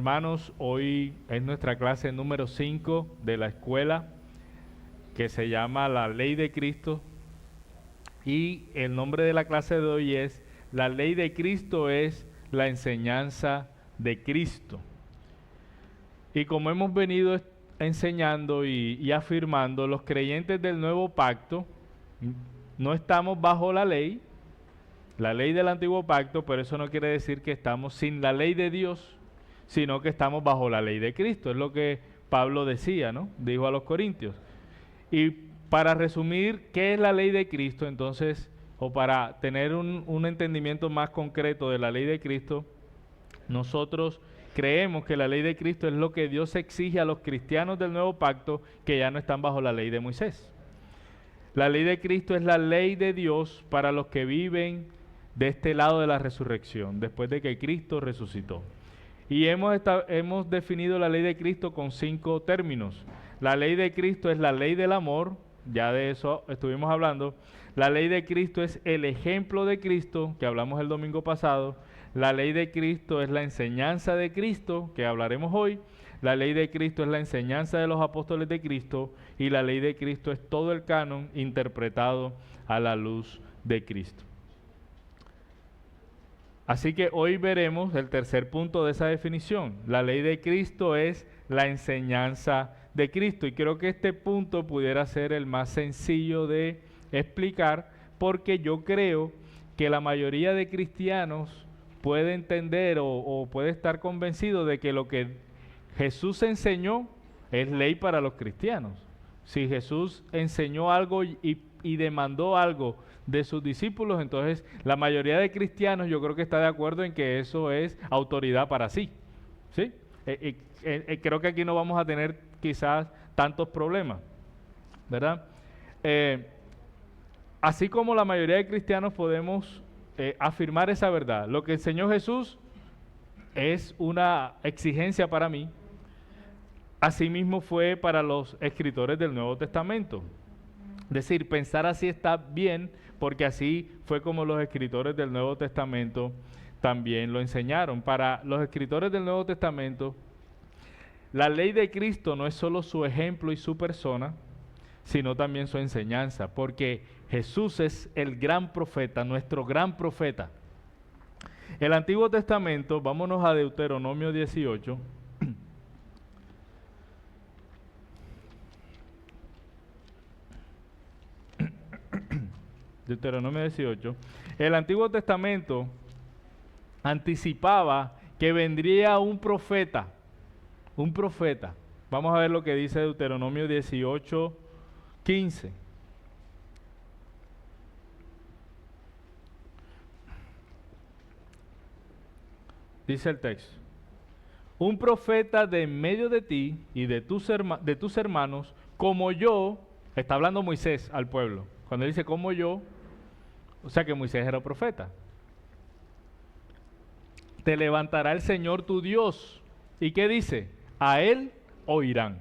hermanos, hoy es nuestra clase número 5 de la escuela que se llama La Ley de Cristo, y el nombre de la clase de hoy es La Ley de Cristo es la enseñanza de Cristo. Y como hemos venido enseñando y afirmando, los creyentes del nuevo pacto no estamos bajo la ley del antiguo pacto, pero eso no quiere decir que estamos sin la ley de Dios, sino que estamos bajo la ley de Cristo. Es lo que Pablo decía, ¿no? Dijo a los Corintios. Y para resumir, ¿qué es la ley de Cristo? Entonces, o para tener un entendimiento más concreto de la ley de Cristo, nosotros creemos que la ley de Cristo es lo que Dios exige a los cristianos del nuevo pacto que ya no están bajo la ley de Moisés. La ley de Cristo es la ley de Dios para los que viven de este lado de la resurrección, después de que Cristo resucitó. Y hemos definido la ley de Cristo con 5 términos. La ley de Cristo es la ley del amor, ya de eso estuvimos hablando. La ley de Cristo es el ejemplo de Cristo, que hablamos el domingo pasado. La ley de Cristo es la enseñanza de Cristo, que hablaremos hoy. La ley de Cristo es la enseñanza de los apóstoles de Cristo, y la ley de Cristo es todo el canon interpretado a la luz de Cristo. Así que hoy veremos el tercer punto de esa definición. La ley de Cristo es la enseñanza de Cristo, y creo que este punto pudiera ser el más sencillo de explicar, porque yo creo que la mayoría de cristianos puede entender o puede estar convencido de que lo que Jesús enseñó es ley para los cristianos. Si Jesús enseñó algo y demandó algo de sus discípulos, entonces la mayoría de cristianos yo creo que está de acuerdo en que eso es autoridad para sí. ¿Sí? Creo que aquí no vamos a tener quizás tantos problemas, ¿verdad? Así como la mayoría de cristianos podemos afirmar esa verdad, lo que enseñó Jesús es una exigencia para mí. Asimismo fue para los escritores del Nuevo Testamento. Es decir, pensar así está bien, porque así fue como los escritores del Nuevo Testamento también lo enseñaron. Para los escritores del Nuevo Testamento, la ley de Cristo no es solo su ejemplo y su persona, sino también su enseñanza, porque Jesús es el gran profeta, nuestro gran profeta. El Antiguo Testamento, vámonos a Deuteronomio 18. Deuteronomio 18. El Antiguo Testamento anticipaba que vendría un profeta. Vamos a ver lo que dice Deuteronomio 18, 15. Dice el texto: un profeta de en medio de ti y de tus hermanos, como yo. Está hablando Moisés al pueblo. Cuando él dice como yo, o sea que Moisés era profeta. Te levantará el Señor tu Dios. ¿Y qué dice? A él oirán.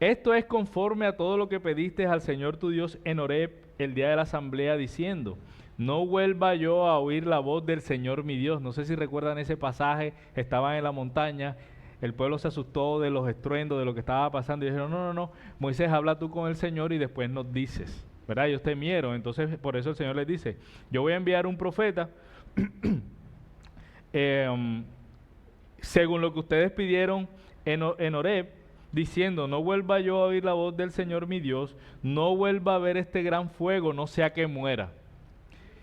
Esto es conforme a todo lo que pediste al Señor tu Dios en Horeb el día de la asamblea, diciendo: no vuelva yo a oír la voz del Señor mi Dios. No sé si recuerdan ese pasaje, estaban en la montaña, el pueblo se asustó de los estruendos, de lo que estaba pasando, y dijeron: no, Moisés, habla tú con el Señor y después nos dices, ¿verdad? Ellos temieron, entonces por eso el Señor les dice: yo voy a enviar un profeta, según lo que ustedes pidieron en Horeb, diciendo: no vuelva yo a oír la voz del Señor mi Dios, no vuelva a ver este gran fuego, no sea que muera.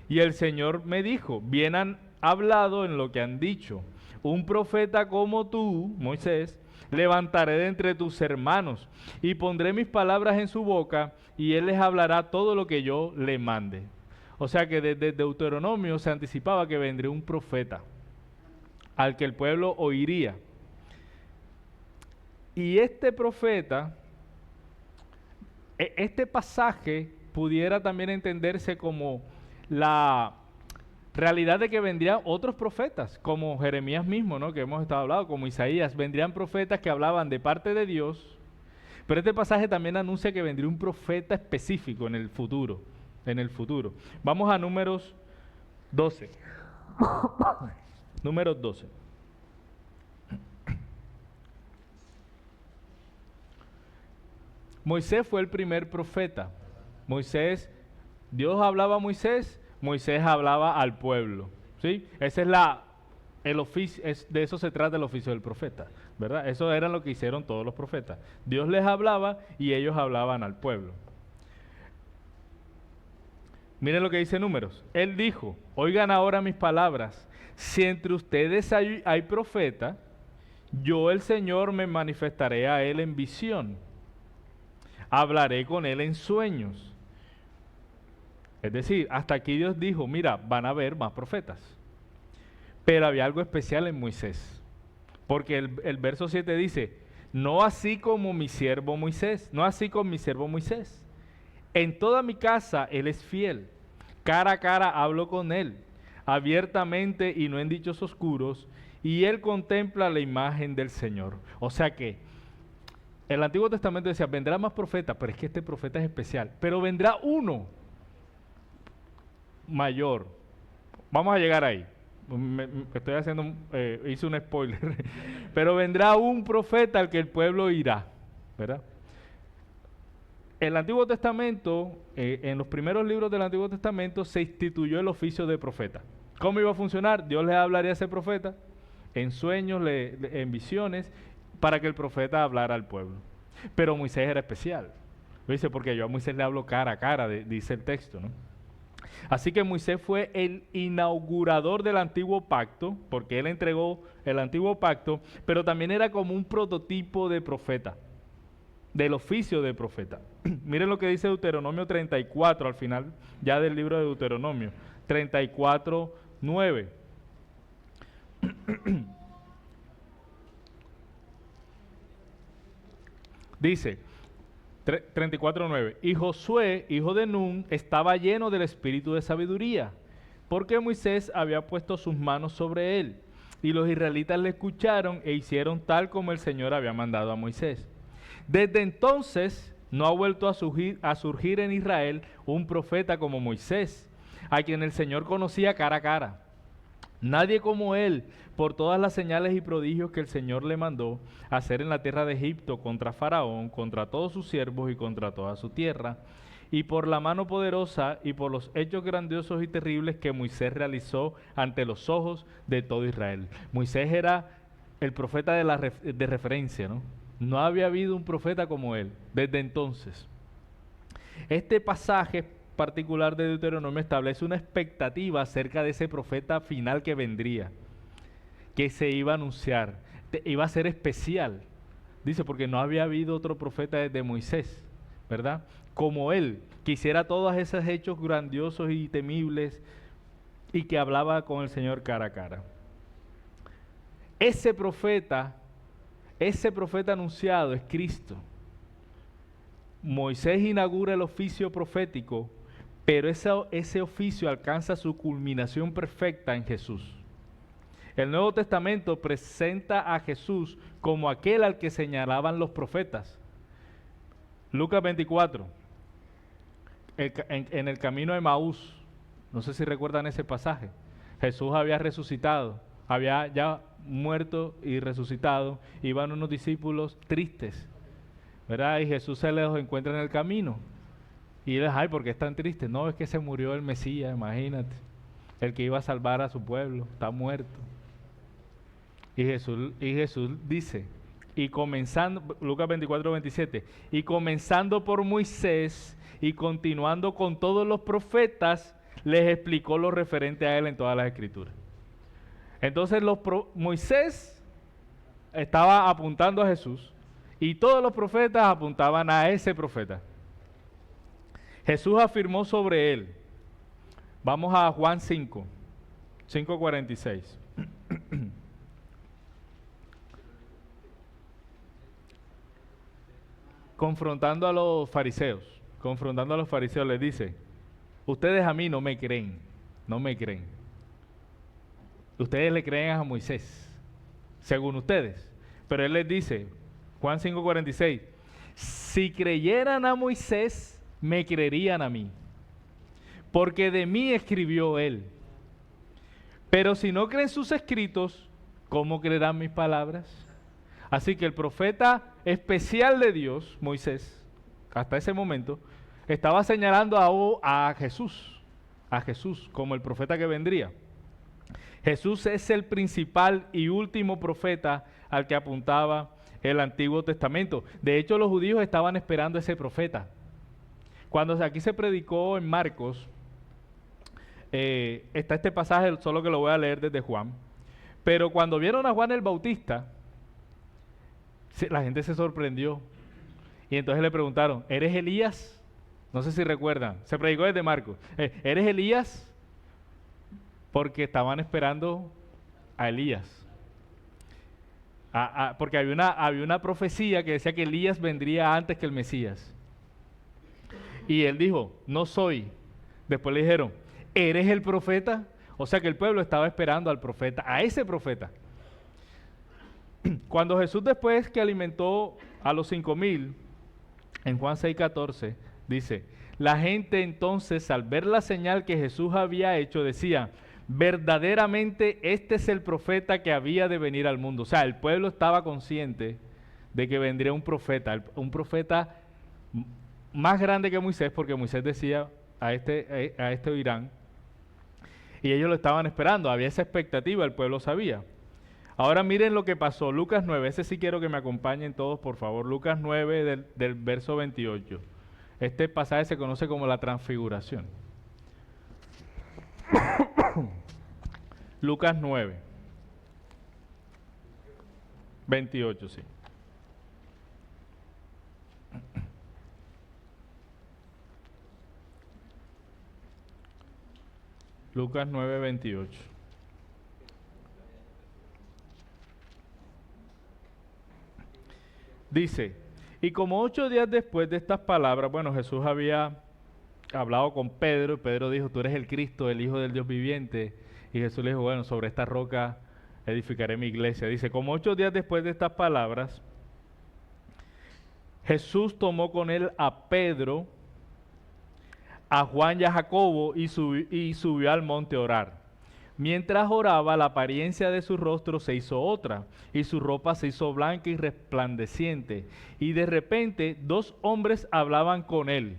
Y el Señor me dijo: bien han hablado en lo que han dicho. Un profeta como tú, Moisés, levantaré de entre tus hermanos, y pondré mis palabras en su boca, y él les hablará todo lo que yo le mande. O sea que desde Deuteronomio se anticipaba que vendría un profeta, al que el pueblo oiría. Y este profeta, este pasaje pudiera también entenderse como la realidad de que vendrían otros profetas, como Jeremías mismo, ¿no? Que hemos estado hablando, como Isaías. Vendrían profetas que hablaban de parte de Dios, pero este pasaje también anuncia que vendría un profeta específico en el futuro. Vamos a Números 12. Números 12. Moisés fue el primer profeta. Moisés, Dios hablaba a Moisés, Moisés hablaba al pueblo. ¿Sí? Ese es el oficio, de eso se trata el oficio del profeta, ¿verdad? Eso era lo que hicieron todos los profetas. Dios les hablaba y ellos hablaban al pueblo. Miren lo que dice Números. Él dijo, oigan ahora mis palabras, si entre ustedes hay profeta, yo el Señor me manifestaré a él en visión, hablaré con él en sueños. Es decir, hasta aquí Dios dijo, mira, van a haber más profetas. Pero había algo especial en Moisés, porque el verso 7 dice, no así como mi siervo Moisés, no así como mi siervo Moisés. En toda mi casa él es fiel, cara a cara hablo con él, abiertamente y no en dichos oscuros, y él contempla la imagen del Señor. O sea que el Antiguo Testamento decía, vendrá más profeta, pero es que este profeta es especial, pero vendrá uno mayor. Vamos a llegar ahí. Estoy haciendo, hice un spoiler, pero vendrá un profeta al que el pueblo irá, ¿verdad? El Antiguo Testamento, en los primeros libros del Antiguo Testamento se instituyó el oficio de profeta. ¿Cómo iba a funcionar? Dios le hablaría a ese profeta en sueños, en visiones, para que el profeta hablara al pueblo. Pero Moisés era especial. Lo dice porque yo a Moisés le hablo cara a cara, dice el texto, ¿no? Así que Moisés fue el inaugurador del antiguo pacto, porque él entregó el antiguo pacto, pero también era como un prototipo de profeta, del oficio de profeta. Miren lo que dice Deuteronomio 34 al final, ya del libro de Deuteronomio, 34, 9. Dice, 34:9, y Josué, hijo de Nun, estaba lleno del espíritu de sabiduría, porque Moisés había puesto sus manos sobre él, y los israelitas le escucharon e hicieron tal como el Señor había mandado a Moisés. Desde entonces no ha vuelto a surgir en Israel un profeta como Moisés, a quien el Señor conocía cara a cara. Nadie como él, por todas las señales y prodigios que el Señor le mandó hacer en la tierra de Egipto contra Faraón, contra todos sus siervos y contra toda su tierra, y por la mano poderosa y por los hechos grandiosos y terribles que Moisés realizó ante los ojos de todo Israel. Moisés era el profeta de referencia, ¿no? No había habido un profeta como él desde entonces. Este pasaje particular de Deuteronomio establece una expectativa acerca de ese profeta final que vendría, que se iba a anunciar, iba a ser especial. Dice, porque no había habido otro profeta desde Moisés, ¿verdad? Como él, que hiciera todos esos hechos grandiosos y temibles y que hablaba con el Señor cara a cara. Ese profeta anunciado es Cristo. Moisés inaugura el oficio profético, pero ese oficio alcanza su culminación perfecta en Jesús. El Nuevo Testamento presenta a Jesús como aquel al que señalaban los profetas. Lucas 24, en el camino de Emaús, no sé si recuerdan ese pasaje, Jesús había resucitado, había ya muerto y resucitado, iban unos discípulos tristes, ¿verdad? Y Jesús se los encuentra en el camino. Y ellos, ay, ¿por qué están tristes? No, es que se murió el Mesías, imagínate. El que iba a salvar a su pueblo, está muerto. Y Jesús dice, y comenzando, Lucas 24, 27, y comenzando por Moisés y continuando con todos los profetas, les explicó lo referente a él en todas las escrituras. Entonces Moisés estaba apuntando a Jesús y todos los profetas apuntaban a ese profeta. Jesús afirmó sobre él. Vamos a Juan 5, 5:46. Confrontando a los fariseos, les dice, ustedes a mí no me creen. Ustedes le creen a Moisés, según ustedes. Pero él les dice, Juan 5:46, si creyeran a Moisés, me creerían a mí, porque de mí escribió él. Pero si no creen sus escritos, ¿cómo creerán mis palabras? Así que el profeta especial de Dios, Moisés, hasta ese momento, estaba señalando a Jesús como el profeta que vendría. Jesús es el principal y último profeta al que apuntaba el Antiguo Testamento. De hecho, los judíos estaban esperando a ese profeta. Cuando aquí se predicó en Marcos, está este pasaje, solo que lo voy a leer desde Juan. Pero cuando vieron a Juan el Bautista, la gente se sorprendió. Y entonces le preguntaron, ¿eres Elías? No sé si recuerdan, se predicó desde Marcos. ¿Eres Elías? Porque estaban esperando a Elías. Porque había una profecía que decía que Elías vendría antes que el Mesías. Y él dijo, no soy. Después le dijeron, ¿eres el profeta? O sea que el pueblo estaba esperando al profeta, a ese profeta. Cuando Jesús, después que alimentó a los 5,000, en Juan 6:14, dice, la gente entonces, al ver la señal que Jesús había hecho, decía, verdaderamente este es el profeta que había de venir al mundo. O sea, el pueblo estaba consciente de que vendría un profeta más grande que Moisés, porque Moisés decía, a este oirán, y ellos lo estaban esperando, había esa expectativa, el pueblo sabía. Ahora miren lo que pasó, Lucas 9, ese sí quiero que me acompañen todos, por favor, Lucas 9 del verso 28. Este pasaje se conoce como la transfiguración. Lucas 9, 28, sí. Lucas 9, 28. Dice, y como 8 días después de estas palabras, bueno, Jesús había hablado con Pedro, y Pedro dijo, tú eres el Cristo, el Hijo del Dios viviente, y Jesús le dijo, bueno, sobre esta roca edificaré mi iglesia. Dice, como 8 días después de estas palabras, Jesús tomó con él a Pedro, a Juan y a Jacobo, y subió al monte a orar. Mientras oraba, la apariencia de su rostro se hizo otra, y su ropa se hizo blanca y resplandeciente. Y de repente 2 hombres hablaban con él.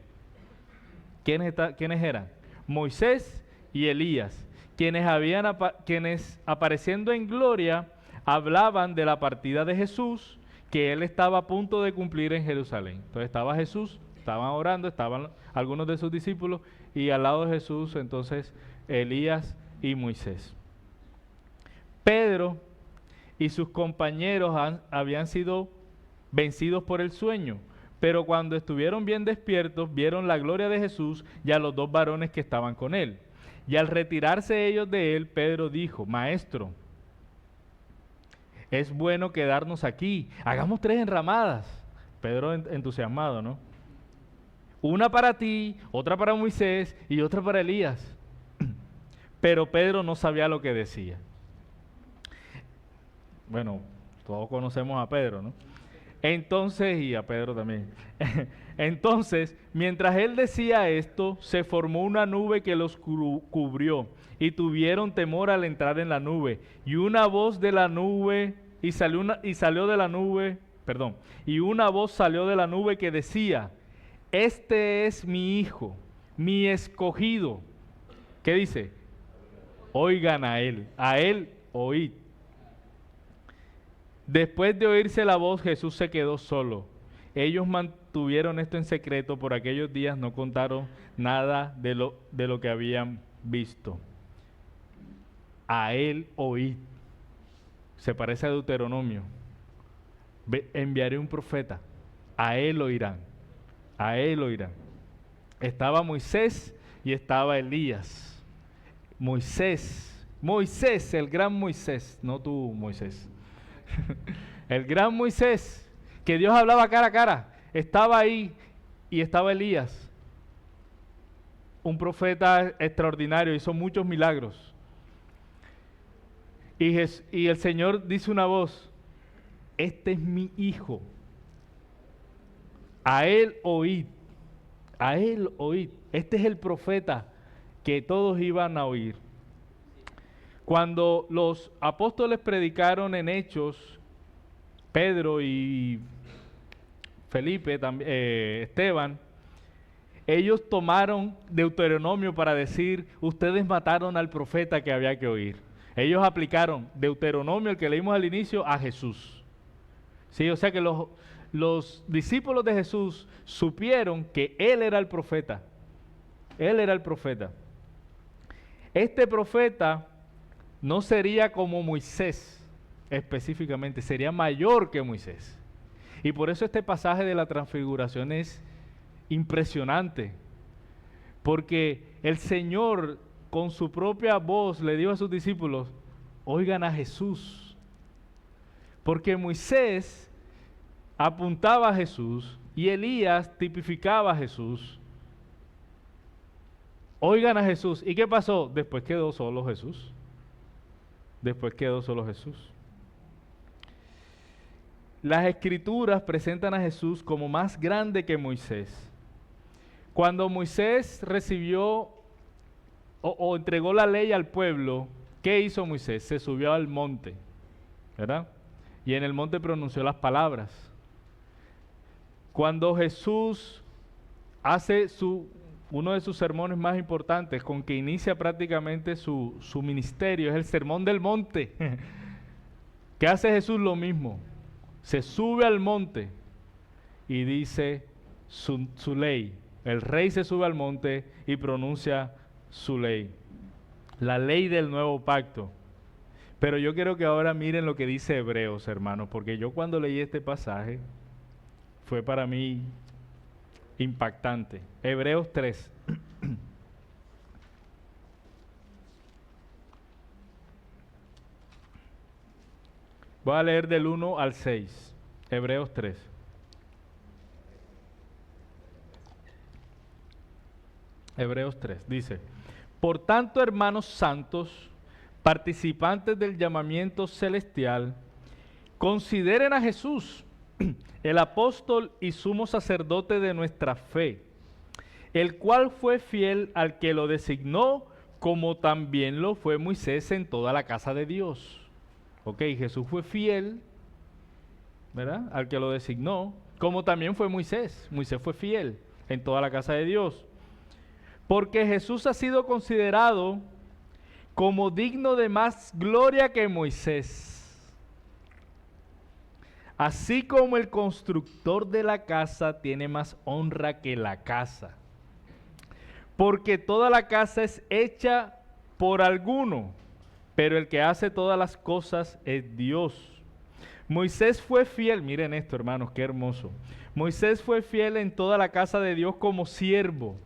¿Quiénes eran? Moisés y Elías, quienes apareciendo en gloria hablaban de la partida de Jesús, que él estaba a punto de cumplir en Jerusalén. Entonces estaba Jesús, estaban orando, estaban algunos de sus discípulos, y al lado de Jesús entonces Elías y Moisés. Pedro y sus compañeros habían sido vencidos por el sueño, pero cuando estuvieron bien despiertos, vieron la gloria de Jesús y a los 2 varones que estaban con él. Y al retirarse ellos de él, Pedro dijo, Maestro, es bueno quedarnos aquí, hagamos 3 enramadas. Pedro entusiasmado, ¿no? Una para ti, otra para Moisés y otra para Elías. Pero Pedro no sabía lo que decía. Bueno, todos conocemos a Pedro, ¿no? Entonces, y a Pedro también. Entonces, mientras él decía esto, se formó una nube que los cubrió, y tuvieron temor al entrar en la nube. Y una voz de la nube, y una voz salió de la nube que decía, este es mi hijo, mi escogido. ¿Qué dice? Oigan a él oíd. Después de oírse la voz, Jesús se quedó solo. Ellos mantuvieron esto en secreto, por aquellos días no contaron nada de lo que habían visto. A él oíd. Se parece a Deuteronomio. Enviaré un profeta. A él oirán. A él oirán. Estaba Moisés y estaba Elías. Moisés, el gran Moisés, no tú, Moisés. El gran Moisés, que Dios hablaba cara a cara, estaba ahí, y estaba Elías, un profeta extraordinario, hizo muchos milagros. Y el Señor dice una voz, este es mi hijo, a él oíd, este es el profeta que todos iban a oír. Cuando los apóstoles predicaron en Hechos, Pedro y Felipe, Esteban, ellos tomaron Deuteronomio para decir, ustedes mataron al profeta que había que oír. Ellos aplicaron Deuteronomio, el que leímos al inicio, a Jesús. Sí, o sea que los discípulos de Jesús supieron que Él era el profeta. Él era el profeta. Este profeta no sería como Moisés específicamente, sería mayor que Moisés. Y por eso este pasaje de la transfiguración es impresionante, porque el Señor con su propia voz le dijo a sus discípulos, oigan a Jesús, porque Moisés apuntaba a Jesús y Elías tipificaba a Jesús. Oigan a Jesús. ¿Y qué pasó? Después quedó solo Jesús. Después quedó solo Jesús. Las Escrituras presentan a Jesús como más grande que Moisés. Cuando Moisés recibió o entregó la ley al pueblo, ¿qué hizo Moisés? Se subió al monte, ¿verdad? Y en el monte pronunció las palabras. Cuando Jesús hace uno de sus sermones más importantes, con que inicia prácticamente su ministerio, es el Sermón del Monte. ¿Qué hace Jesús? Lo mismo. Se sube al monte y dice su ley. El rey se sube al monte y pronuncia su ley. La ley del nuevo pacto. Pero yo quiero que ahora miren lo que dice Hebreos, hermanos, porque yo cuando leí este pasaje, fue para mí impactante. Hebreos 3. Voy a leer del 1 al 6. Hebreos 3. Hebreos 3 dice, por tanto, hermanos santos, participantes del llamamiento celestial, consideren a Jesús, el apóstol y sumo sacerdote de nuestra fe, el cual fue fiel al que lo designó, como también lo fue Moisés en toda la casa de Dios. Ok, Jesús fue fiel, ¿verdad? Al que lo designó, como también fue Moisés. Moisés fue fiel en toda la casa de Dios. Porque Jesús ha sido considerado como digno de más gloria que Moisés. Así como el constructor de la casa tiene más honra que la casa. Porque toda la casa es hecha por alguno, pero el que hace todas las cosas es Dios. Moisés fue fiel, miren esto, hermanos, qué hermoso. Moisés fue fiel en toda la casa de Dios como siervo,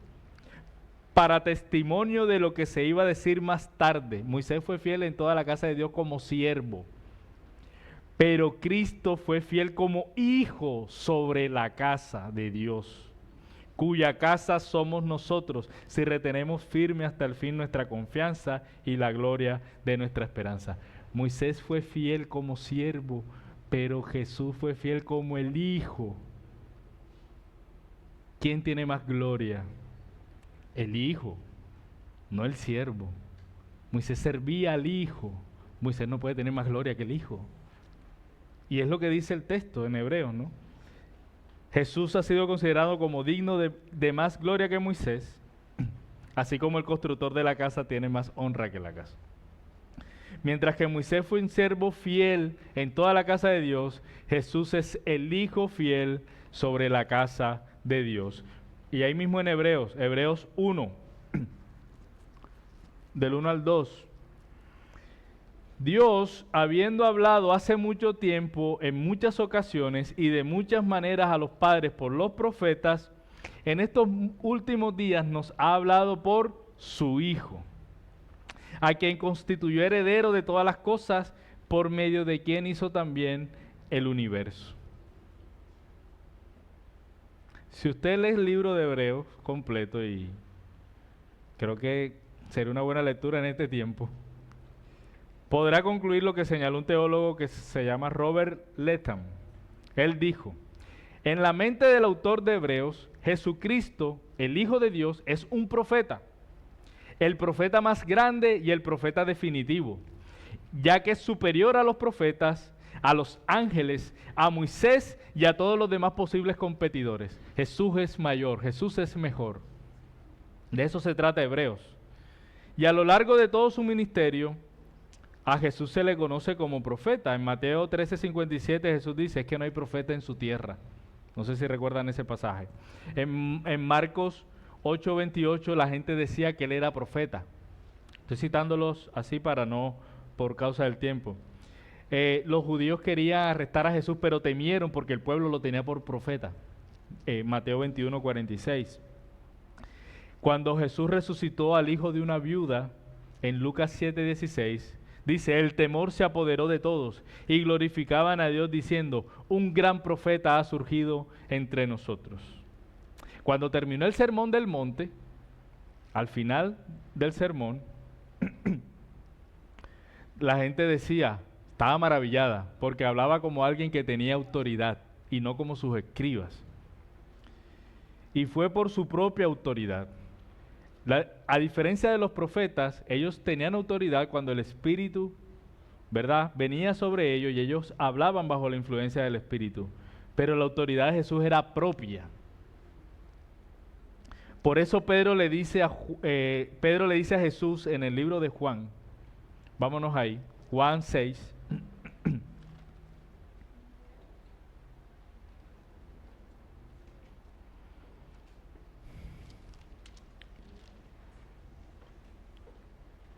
para testimonio de lo que se iba a decir más tarde. Moisés fue fiel en toda la casa de Dios como siervo. Pero Cristo fue fiel como hijo sobre la casa de Dios, cuya casa somos nosotros, si retenemos firme hasta el fin nuestra confianza y la gloria de nuestra esperanza. Moisés fue fiel como siervo, pero Jesús fue fiel como el hijo. ¿Quién tiene más gloria? El hijo, no el siervo. Moisés servía al hijo. Moisés no puede tener más gloria que el hijo. Y es lo que dice el texto en Hebreos, ¿no? Jesús ha sido considerado como digno de más gloria que Moisés, así como el constructor de la casa tiene más honra que la casa. Mientras que Moisés fue un siervo fiel en toda la casa de Dios, Jesús es el hijo fiel sobre la casa de Dios. Y ahí mismo en Hebreos 1, del 1 al 2. Dios, habiendo hablado hace mucho tiempo, en muchas ocasiones y de muchas maneras a los padres por los profetas, en estos últimos días nos ha hablado por su Hijo, a quien constituyó heredero de todas las cosas, por medio de quien hizo también el universo. Si usted lee el libro de Hebreos completo, y creo que sería una buena lectura en este tiempo, podrá concluir lo que señaló un teólogo que se llama Robert Letham. Él dijo, en la mente del autor de Hebreos, Jesucristo, el Hijo de Dios, es un profeta, el profeta más grande y el profeta definitivo, ya que es superior a los profetas, a los ángeles, a Moisés y a todos los demás posibles competidores. Jesús es mayor, Jesús es mejor. De eso se trata Hebreos. Y a lo largo de todo su ministerio, a Jesús se le conoce como profeta. En Mateo 13:57 Jesús dice, es que no hay profeta en su tierra. No sé si recuerdan ese pasaje. En Marcos 8:28 la gente decía que él era profeta. Estoy citándolos así por causa del tiempo. Los judíos querían arrestar a Jesús, pero temieron porque el pueblo lo tenía por profeta. Mateo 21:46. Cuando Jesús resucitó al hijo de una viuda, en Lucas 7:16, dice, el temor se apoderó de todos y glorificaban a Dios diciendo, un gran profeta ha surgido entre nosotros. Cuando terminó el sermón del monte, al final del sermón, la gente decía, estaba maravillada, porque hablaba como alguien que tenía autoridad y no como sus escribas. Y fue por su propia autoridad. A diferencia de los profetas, ellos tenían autoridad cuando el Espíritu, ¿verdad?, venía sobre ellos y ellos hablaban bajo la influencia del Espíritu. Pero la autoridad de Jesús era propia. Por eso Pedro le dice a Jesús en el libro de Juan, vámonos ahí, Juan 6.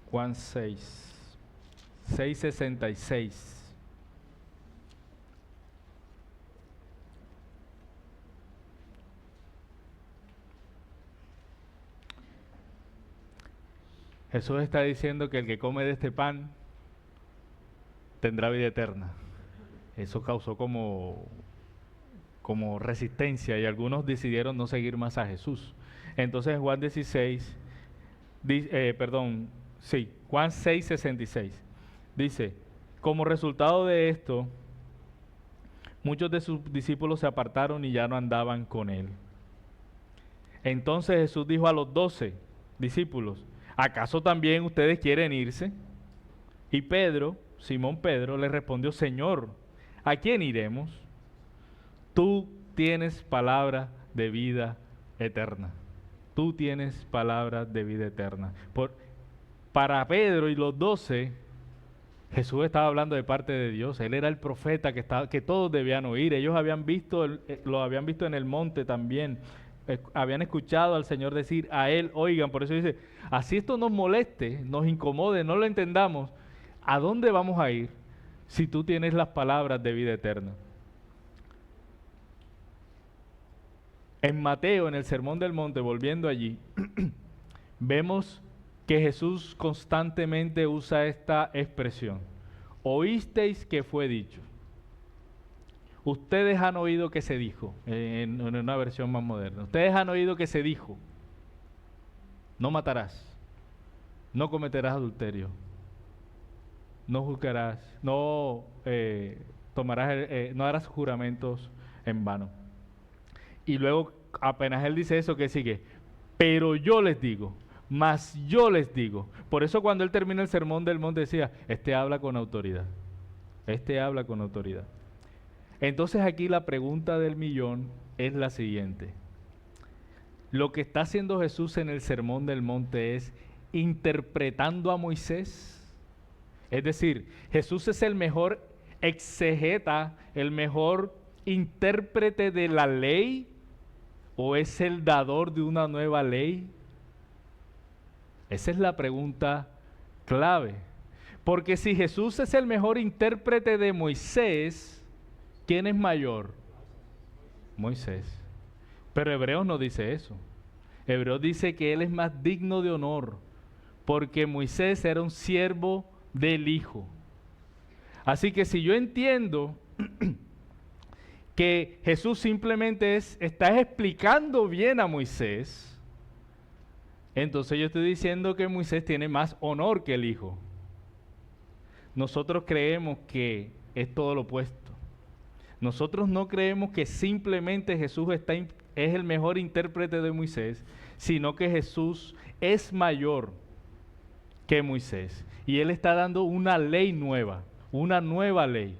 Juan 6:66. Jesús está diciendo que el que come de este pan tendrá vida eterna. Eso causó como resistencia y algunos decidieron no seguir más a Jesús. Entonces Juan 6:66 dice, como resultado de esto, muchos de sus discípulos se apartaron y ya no andaban con él. Entonces Jesús dijo a los 12 discípulos, ¿acaso también ustedes quieren irse? Y Simón Pedro, le respondió, Señor, ¿a quién iremos? Tú tienes palabra de vida eterna. Tú tienes palabra de vida eterna. Para Pedro y los 12, Jesús estaba hablando de parte de Dios. Él era el profeta que todos debían oír. Ellos lo habían visto en el monte también. Habían escuchado al Señor decir a Él, oigan, por eso dice, así esto nos moleste, nos incomode, no lo entendamos, ¿a dónde vamos a ir si tú tienes las palabras de vida eterna? En Mateo, en el Sermón del Monte, volviendo allí, vemos que Jesús constantemente usa esta expresión. Oísteis que fue dicho. Ustedes han oído que se dijo, en una versión más moderna. Ustedes han oído que se dijo, no matarás, no cometerás adulterio, no juzgarás, no harás juramentos en vano. Y luego, apenas él dice eso, ¿qué sigue? Pero yo les digo, mas yo les digo. Por eso cuando él termina el sermón del monte decía, este habla con autoridad. Este habla con autoridad. Entonces aquí la pregunta del millón es la siguiente. Lo que está haciendo Jesús en el sermón del monte es interpretando a Moisés. Es decir, Jesús es el mejor exegeta, el mejor intérprete de la ley, o es el dador de una nueva ley. Esa es la pregunta clave. Porque si Jesús es el mejor intérprete de Moisés, ¿quién es mayor? Moisés. Pero Hebreos no dice eso. Hebreos dice que él es más digno de honor, porque Moisés era un siervo del Hijo. Así que si yo entiendo que Jesús simplemente está explicando bien a Moisés, entonces yo estoy diciendo que Moisés tiene más honor que el Hijo. Nosotros creemos que es todo lo opuesto. Nosotros no creemos que simplemente Jesús es el mejor intérprete de Moisés, sino que Jesús es mayor que Moisés. Y Él está dando una ley nueva, una nueva ley.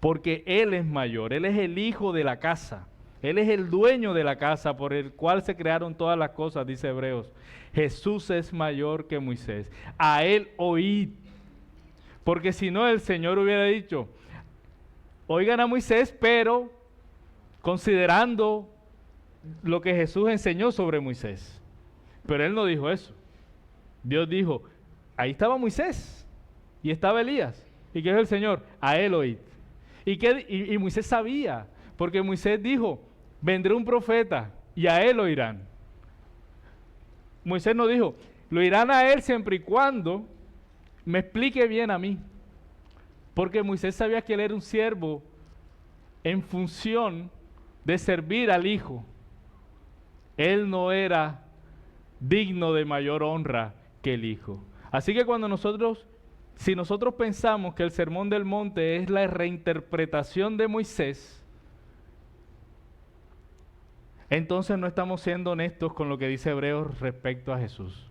porque Él es mayor, Él es el hijo de la casa, Él es el dueño de la casa por el cual se crearon todas las cosas, dice Hebreos. Jesús es mayor que Moisés, a Él oíd, porque si no el Señor hubiera dicho, oigan a Moisés, pero considerando lo que Jesús enseñó sobre Moisés. Pero Él no dijo eso. Dios dijo, ahí estaba Moisés y estaba Elías. ¿Y qué es el Señor? A Él oíd. Y Moisés sabía, porque Moisés dijo, vendrá un profeta y a Él oirán. Moisés no dijo, lo irán a Él siempre y cuando me explique bien a mí. Porque Moisés sabía que Él era un siervo en función de servir al Hijo. Él no era digno de mayor honra que el Hijo. Así que si nosotros pensamos que el Sermón del Monte es la reinterpretación de Moisés, entonces no estamos siendo honestos con lo que dice Hebreos respecto a Jesús.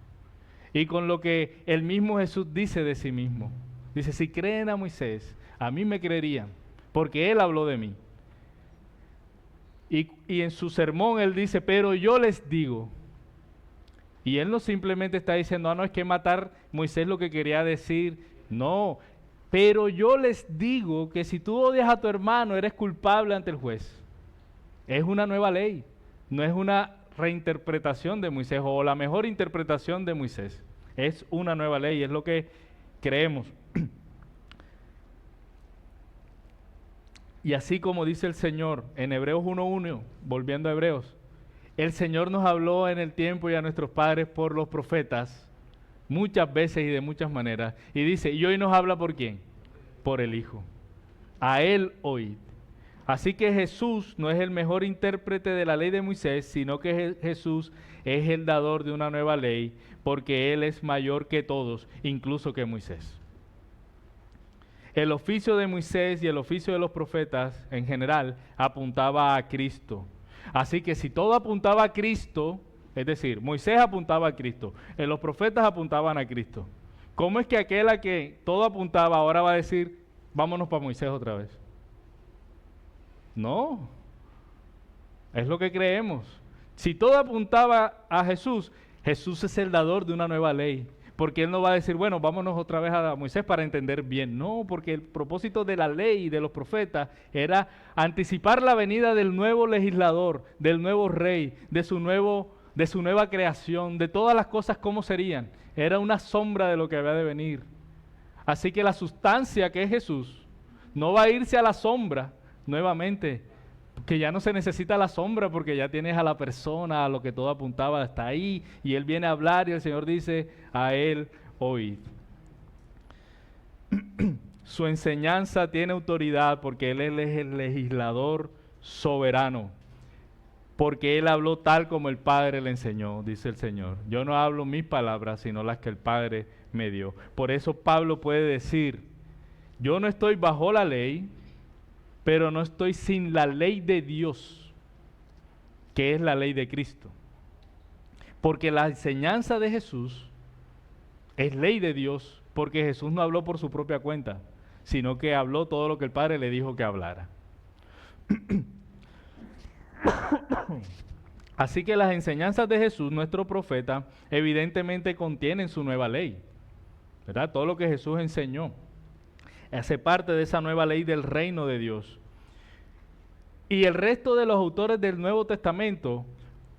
Y con lo que el mismo Jesús dice de sí mismo. Dice, si creen a Moisés, a mí me creerían, porque él habló de mí. Y en su sermón él dice, pero yo les digo. Y él no simplemente está diciendo, no, es que matar Moisés lo que quería decir. No, pero yo les digo que si tú odias a tu hermano, eres culpable ante el juez. Es una nueva ley, no es una reinterpretación de Moisés o la mejor interpretación de Moisés. Es una nueva ley, es lo que creemos. Y así como dice el Señor en Hebreos 1:1, volviendo a Hebreos, el Señor nos habló en el tiempo y a nuestros padres por los profetas, muchas veces y de muchas maneras. Y dice, y hoy nos habla ¿por quién? Por el Hijo. A Él oíd. Así que Jesús no es el mejor intérprete de la ley de Moisés, sino que Jesús es el dador de una nueva ley, porque Él es mayor que todos, incluso que Moisés. El oficio de Moisés y el oficio de los profetas en general apuntaba a Cristo. Así que si todo apuntaba a Cristo, es decir, Moisés apuntaba a Cristo, los profetas apuntaban a Cristo. ¿Cómo es que aquel a que todo apuntaba ahora va a decir, vámonos para Moisés otra vez? No, es lo que creemos. Si todo apuntaba a Jesús, Jesús es el dador de una nueva ley. Porque Él no va a decir, bueno, vámonos otra vez a Moisés para entender bien. No, porque el propósito de la ley y de los profetas era anticipar la venida del nuevo legislador, del nuevo rey, de su nueva creación, de todas las cosas como serían. Era una sombra de lo que había de venir. Así que la sustancia que es Jesús no va a irse a la sombra nuevamente, que ya no se necesita la sombra porque ya tienes a la persona, a lo que todo apuntaba hasta ahí, y Él viene a hablar y el Señor dice, a Él oíd. Su enseñanza tiene autoridad porque Él es el legislador soberano, porque Él habló tal como el Padre le enseñó, dice el Señor. Yo no hablo mis palabras, sino las que el Padre me dio. Por eso Pablo puede decir, yo no estoy bajo la ley, pero no estoy sin la ley de Dios, que es la ley de Cristo. Porque la enseñanza de Jesús es ley de Dios, porque Jesús no habló por su propia cuenta, sino que habló todo lo que el Padre le dijo que hablara. Así que las enseñanzas de Jesús, nuestro profeta, evidentemente contienen su nueva ley, ¿verdad? Todo lo que Jesús enseñó hace parte de esa nueva ley del reino de Dios. Y el resto de los autores del Nuevo Testamento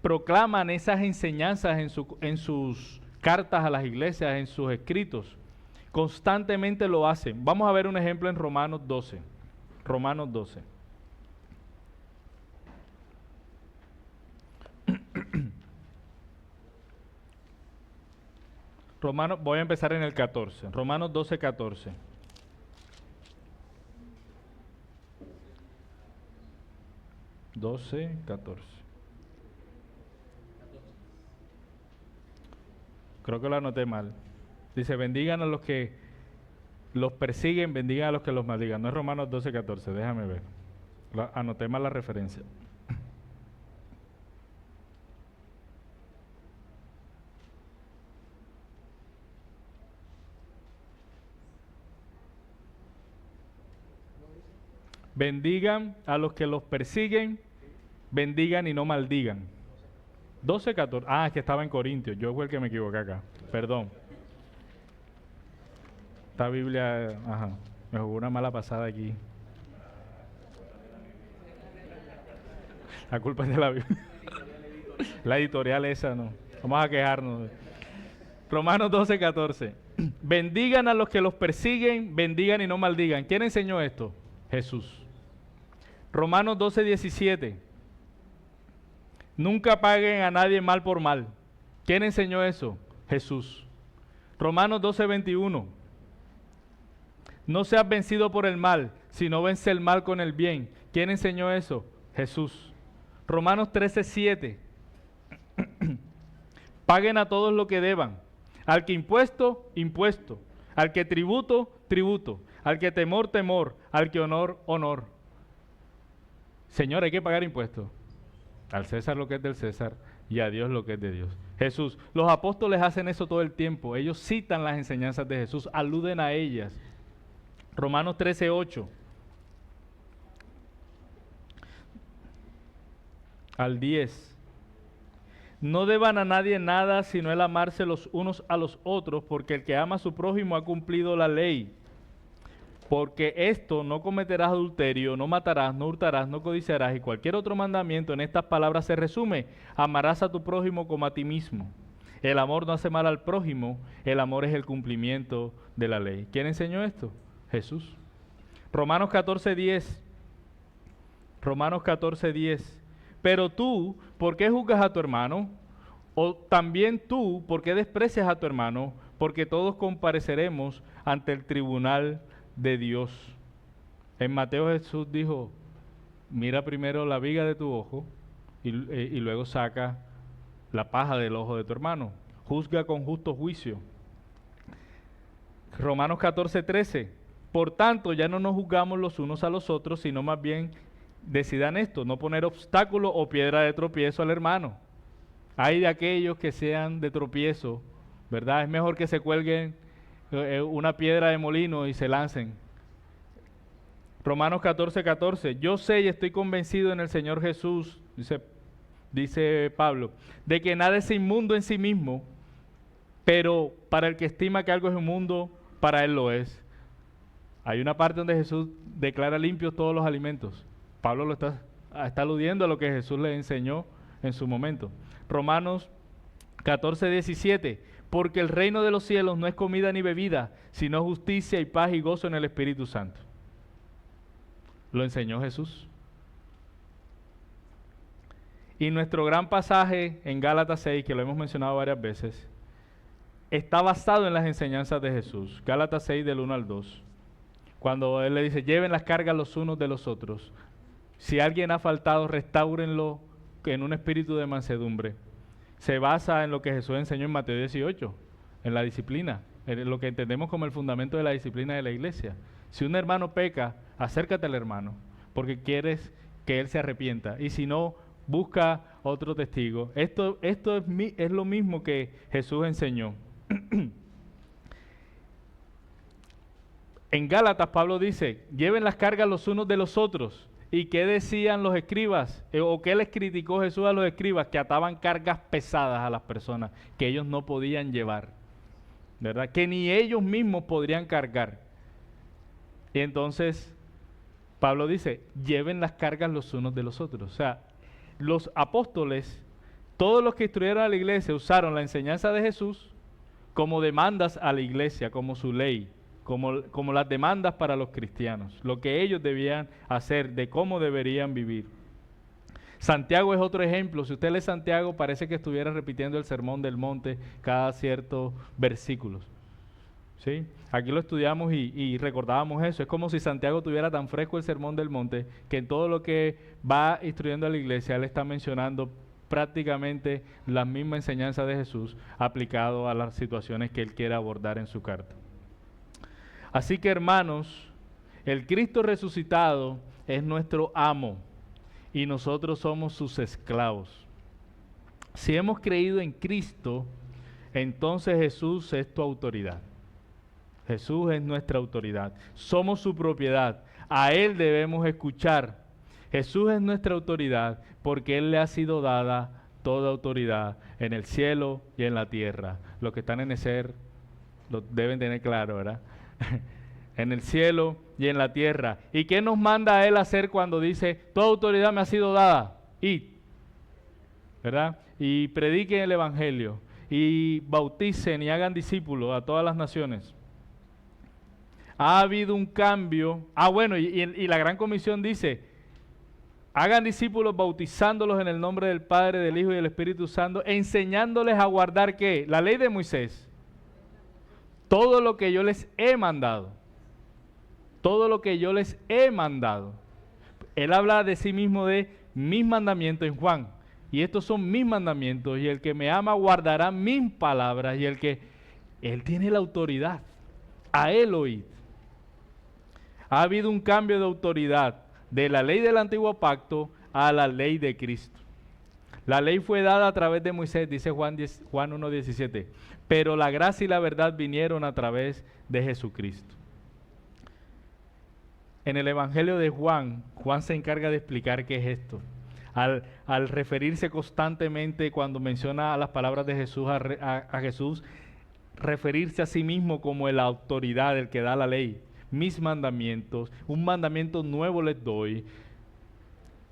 proclaman esas enseñanzas en sus cartas a las iglesias, en sus escritos. Constantemente lo hacen. Vamos a ver un ejemplo en Romanos 12. Romanos 12. Voy a empezar en el 14. Romanos 12, 14. Creo que lo anoté mal. Dice, bendigan a los que los persiguen, bendigan a los que los maldigan. No es Romanos 12, 14, déjame ver. Anoté mal la referencia. Bendigan a los que los persiguen, bendigan y no maldigan. 12, 14. Ah, es que estaba en Corintios. Yo fui el que me equivoqué acá. Perdón. Esta Biblia, ajá, me jugó una mala pasada aquí. La culpa es de la Biblia. La editorial esa, no. Vamos a quejarnos. Romanos 12, 14. Bendigan a los que los persiguen, bendigan y no maldigan. ¿Quién enseñó esto? Jesús. Romanos 12, 17. Nunca paguen a nadie mal por mal. ¿Quién enseñó eso? Jesús. Romanos 12, 21. No seas vencido por el mal, sino vence el mal con el bien. ¿Quién enseñó eso? Jesús. Romanos 13, 7. Paguen a todos lo que deban. Al que impuesto, impuesto. Al que tributo, tributo. Al que temor, temor. Al que honor, honor. Señor, hay que pagar impuestos. Al César lo que es del César y a Dios lo que es de Dios. Jesús. Los apóstoles hacen eso todo el tiempo. Ellos citan las enseñanzas de Jesús, aluden a ellas. Romanos 13, 8. Al 10. No deban a nadie nada sino el amarse los unos a los otros, porque el que ama a su prójimo ha cumplido la ley. Porque esto: no cometerás adulterio, no matarás, no hurtarás, no codiciarás, y cualquier otro mandamiento en estas palabras se resume: amarás a tu prójimo como a ti mismo. El amor no hace mal al prójimo, el amor es el cumplimiento de la ley. ¿Quién enseñó esto? Jesús. Romanos 14, 10. Romanos 14, 10. Pero tú, ¿por qué juzgas a tu hermano? O también tú, ¿por qué desprecias a tu hermano? Porque todos compareceremos ante el tribunal de Dios. En Mateo Jesús dijo: mira primero la viga de tu ojo y luego saca la paja del ojo de tu hermano. Juzga con justo juicio. Romanos 14, 13. Por tanto, ya no nos juzgamos los unos a los otros, sino más bien decidan esto: no poner obstáculo o piedra de tropiezo al hermano. Hay de aquellos que sean de tropiezo, ¿verdad? Es mejor que se cuelguen una piedra de molino y se lancen. Romanos 14, 14. Yo sé y estoy convencido en el Señor Jesús, dice Pablo, de que nada es inmundo en sí mismo, pero para el que estima que algo es inmundo, para él lo es. Hay una parte donde Jesús declara limpios todos los alimentos. Pablo lo está aludiendo a lo que Jesús le enseñó en su momento. Romanos 14, 17. Porque el reino de los cielos no es comida ni bebida, sino justicia y paz y gozo en el Espíritu Santo. Lo enseñó Jesús. Y nuestro gran pasaje en Gálatas 6, que lo hemos mencionado varias veces, está basado en las enseñanzas de Jesús. Gálatas 6 del 1 al 2. Cuando Él le dice: lleven las cargas los unos de los otros. Si alguien ha faltado, restáurenlo en un espíritu de mansedumbre. Se basa en lo que Jesús enseñó en Mateo 18, en la disciplina, en lo que entendemos como el fundamento de la disciplina de la iglesia. Si un hermano peca, acércate al hermano, porque quieres que él se arrepienta. Y si no, busca otro testigo. Esto es lo mismo que Jesús enseñó. En Gálatas, Pablo dice: lleven las cargas los unos de los otros. ¿Y qué decían los escribas? ¿O qué les criticó Jesús a los escribas? Que ataban cargas pesadas a las personas que ellos no podían llevar, ¿verdad? Que ni ellos mismos podrían cargar. Y entonces Pablo dice: lleven las cargas los unos de los otros. O sea, los apóstoles, todos los que instruyeron a la iglesia, usaron la enseñanza de Jesús como demandas a la iglesia, como su ley, como las demandas para los cristianos, lo que ellos debían hacer, de cómo deberían vivir. Santiago es otro ejemplo. Si usted lee Santiago, parece que estuviera repitiendo el Sermón del Monte cada ciertos versículos. ¿Sí? Aquí lo estudiamos y recordábamos eso. Es como si Santiago tuviera tan fresco el Sermón del Monte, que en todo lo que va instruyendo a la iglesia, él está mencionando prácticamente las mismas enseñanzas de Jesús aplicado a las situaciones que él quiere abordar en su carta. Así que, hermanos, el Cristo resucitado es nuestro amo y nosotros somos sus esclavos. Si hemos creído en Cristo, entonces Jesús es tu autoridad. Jesús es nuestra autoridad. Somos su propiedad. A Él debemos escuchar. Jesús es nuestra autoridad porque Él le ha sido dada toda autoridad en el cielo y en la tierra. Los que están en el ser lo deben tener claro, ¿verdad? En el cielo y en la tierra. ¿Y qué nos manda a Él hacer cuando dice, toda autoridad me ha sido dada? Id, ¿verdad? Y prediquen el Evangelio, y bauticen y hagan discípulos a todas las naciones. Ha habido un cambio. Bueno, y la Gran Comisión dice, hagan discípulos bautizándolos en el nombre del Padre, del Hijo y del Espíritu Santo, enseñándoles a guardar, ¿qué? La ley de Moisés. Todo lo que yo les he mandado. Todo lo que yo les he mandado. Él habla de sí mismo de mis mandamientos en Juan. Y estos son mis mandamientos. Y el que me ama guardará mis palabras. Y Él tiene la autoridad. A Él oíd. Ha habido un cambio de autoridad de la ley del antiguo pacto a la ley de Cristo. La ley fue dada a través de Moisés, dice Juan 1:17. Pero la gracia y la verdad vinieron a través de Jesucristo. En el Evangelio de Juan, Juan se encarga de explicar qué es esto. Al referirse constantemente cuando menciona las palabras de Jesús a Jesús, referirse a sí mismo como la autoridad, el que da la ley. Mis mandamientos, un mandamiento nuevo les doy.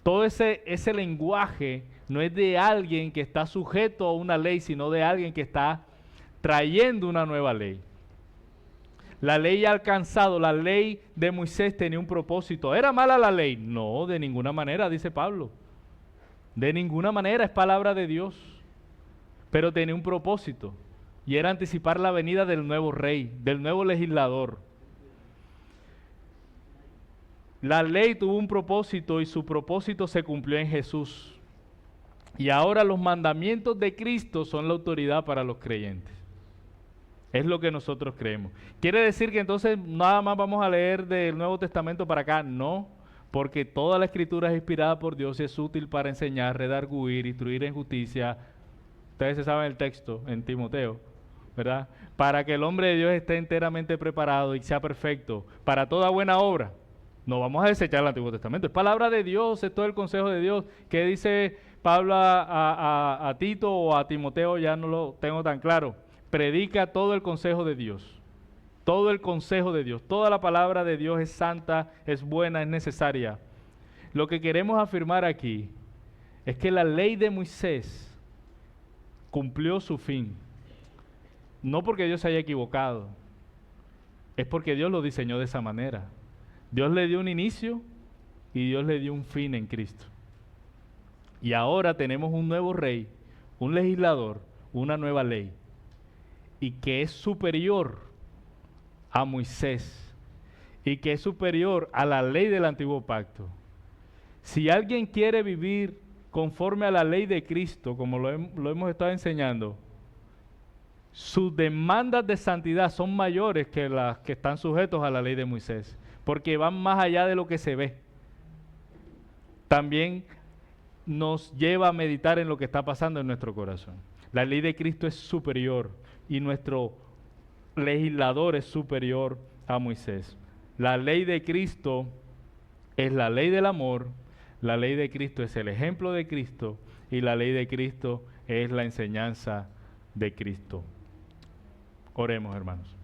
Todo ese lenguaje no es de alguien que está sujeto a una ley, sino de alguien que está trayendo una nueva ley. La ley ha alcanzado, la ley de Moisés tenía un propósito. ¿Era mala la ley? No, de ninguna manera, dice Pablo. De ninguna manera, es palabra de Dios. Pero tenía un propósito, y era anticipar la venida del nuevo rey, del nuevo legislador. La ley tuvo un propósito y su propósito se cumplió en Jesús. Y ahora los mandamientos de Cristo son la autoridad para los creyentes. Es lo que nosotros creemos. ¿Quiere decir que entonces nada más vamos a leer del Nuevo Testamento para acá? No, porque toda la Escritura es inspirada por Dios y es útil para enseñar, redarguir, instruir en justicia. Ustedes se saben el texto en Timoteo, ¿verdad? Para que el hombre de Dios esté enteramente preparado y sea perfecto para toda buena obra. No vamos a desechar el Antiguo Testamento, es palabra de Dios, es todo el consejo de Dios. ¿Qué dice Pablo a Tito o a Timoteo? Ya no lo tengo tan claro. Predica todo el consejo de Dios, todo el consejo de Dios, toda la palabra de Dios es santa, es buena, es necesaria. Lo que queremos afirmar aquí es que la ley de Moisés cumplió su fin, no porque Dios se haya equivocado, es porque Dios lo diseñó de esa manera. Dios le dio un inicio y Dios le dio un fin en Cristo. Y ahora tenemos un nuevo rey, un legislador, una nueva ley, y que es superior a Moisés, y que es superior a la ley del antiguo pacto. Si alguien quiere vivir conforme a la ley de Cristo, como lo hemos estado enseñando, sus demandas de santidad son mayores que las que están sujetos a la ley de Moisés, porque van más allá de lo que se ve. También nos lleva a meditar en lo que está pasando en nuestro corazón. La ley de Cristo es superior y nuestro legislador es superior a Moisés. La ley de Cristo es la ley del amor, la ley de Cristo es el ejemplo de Cristo y la ley de Cristo es la enseñanza de Cristo. Oremos, hermanos.